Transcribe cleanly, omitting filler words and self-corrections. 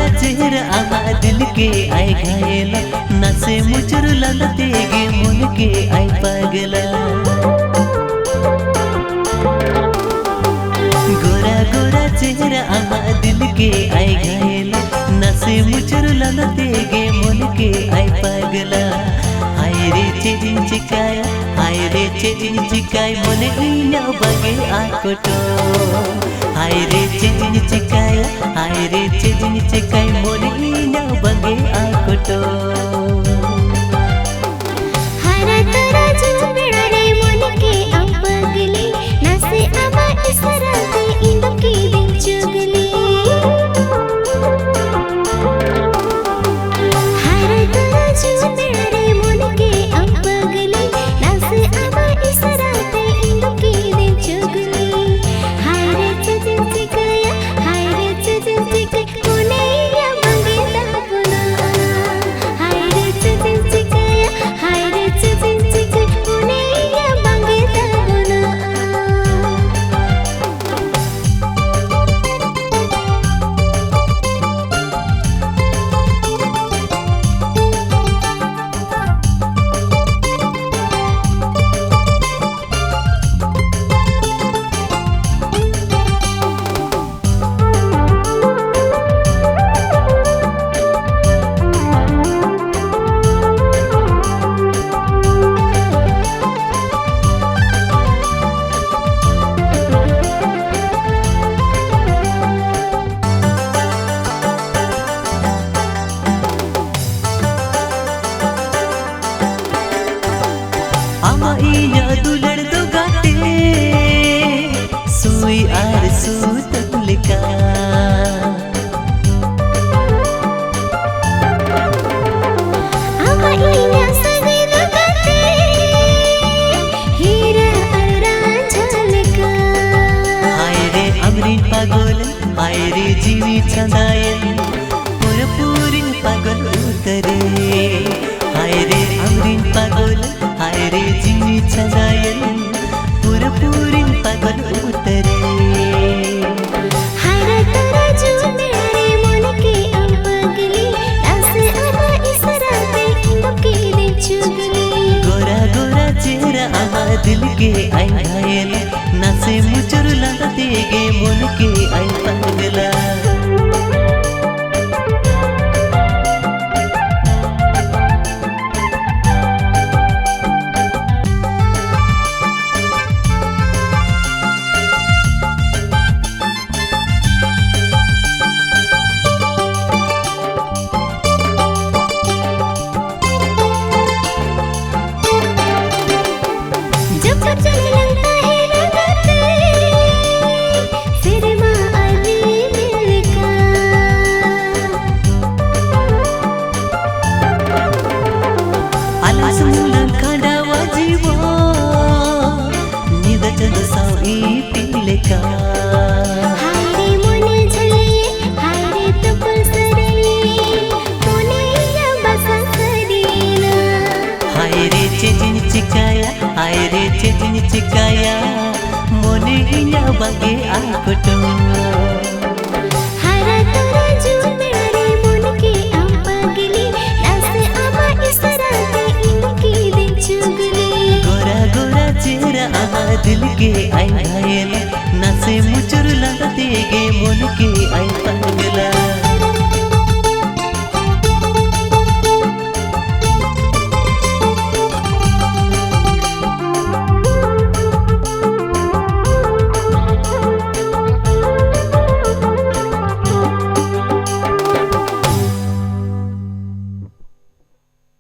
गोरा चेहरा आमा दिल के आई घायला नसे मुचुर ललते गे मन के आई पागला गोरा गोरा चेहरा आमा दिल के आई घायला नसे मुचुर ललते गे मन के आई पागला हाय रे चेजिन चिकाया हाय रे चेजिन चिकाय मन इना बगे आकोटो हाय रे चेजिन चिकाया हाय रे चेजिन चिकाय मन इना बगे आकोटो हरा तोरा जुबड़ा रे मन के अंपगली नसे आमा इसरा ते इंदो की दिन चुगली हरा तोरा जुबड़ा रे मन के अंपगली नसे आमा इसरा ते इंदो की दिन चुगली हाय रे चेजिन चिकाया हाय रे चेजिन चिकाय कोने या बगे दापुना हाय रे चेजिन चिकाया हाय रे चेजिन चिकाय कोने या बगे दापुना आमा इया दुलड़ दो गाते सुई आर सूत लिका आमा इया सगे लगाते हीरा अररान झलका हाय रे अमरीन पागल हाय रे जीवी चंदायन पूरीन पागल उतरे हाय रे अमरीन पागल हाय रे जीवी चंदायन पूरीन पागल उतरे हरा तोरा जुबड़ा रे मन के अंपगली नसे आमा इसरा ते इंदो की दिन चुगली गोरा गोरा चेहरा आमा दिल के आई घायला नसे मुचुर ललते गे मन के आई पागला जब चले लगता है लगाते फिर माँ अली मिलका आला सुंदर खाड़ा वाजीवो निद चंद साई पिलका हाय रे मोने झलिए हाय रे तपल सरिए मोने या बसा सरीना हाय रे चेजिन चिकाया हाय रे चेजिन चिकाया मोने इना बगे आकोटो हरा तोरा जुबड़ा रे मन के अंपगली नसे आमा इसरा ते इंदो की दिन चुगली गोरा गोरा चेहरा आमा दिल के आई